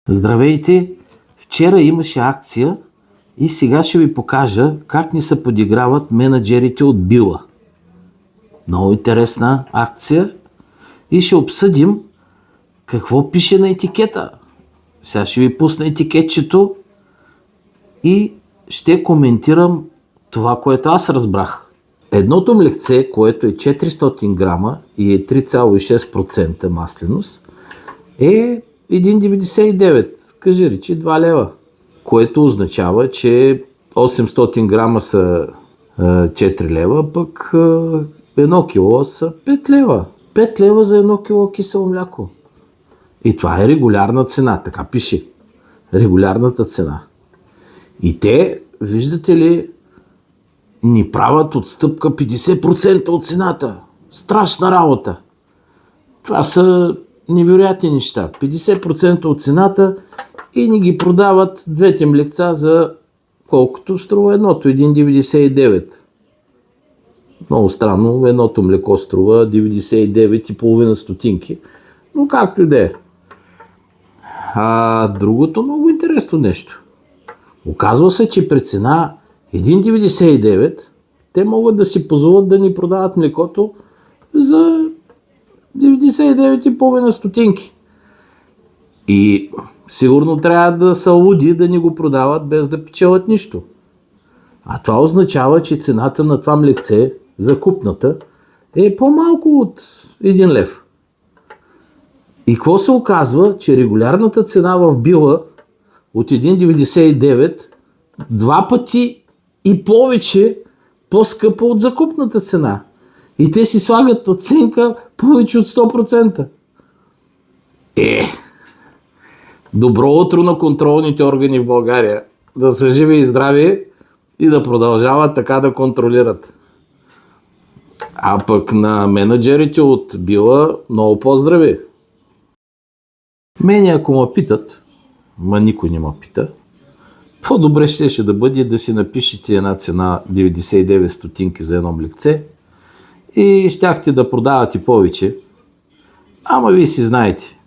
Здравейте! Вчера имаше акция и сега ще ви покажа как ни се подиграват менеджерите от Била. Много интересна акция и ще обсъдим какво пише на етикета. Сега ще ви пусна етикетчето и ще коментирам това, което аз разбрах. Едното млекце, което е 400 грама и е 3,6% масленост, е 1,99, кажи речи 2 лева, което означава, че 800 грама са 4 лева, пък 1 кило са 5 лева. 5 лева за 1 кило кисело мляко. И това е регулярна цена, така пише. Регулярната цена. И те, виждате ли, ни правят отстъпка 50% от цената. Страшна работа. Това са невероятни неща. 50% от цената и ни ги продават двете млекца за колкото струва едното, 1,99. Много странно, едното млеко струва 99,5 стотинки. Но както и да е. А другото много интересно нещо. Оказва се, че при цена 1,99 те могат да си позволят да ни продават млекото за 99,5 стотинки. И сигурно трябва да са луди да ни го продават без да печелят нищо. А това означава, че цената на това млекце, закупната, е по-малко от 1 лев. И какво се оказва? Че регулярната цена в Била от 1,99 2 пъти и повече по-скъпа от закупната цена. И те си слагат оценка повече от 100%. Добро утро на контролните органи в България. Да са живи и здрави и да продължават така да контролират. А пък на менеджерите от Била много по-здрави. Мене ако ме питат, никой не ме пита, по-добре ще да бъде да си напишете една цена 99 стотинки за едно млекце и щяхте да продавате повече. Ама вие си знаете,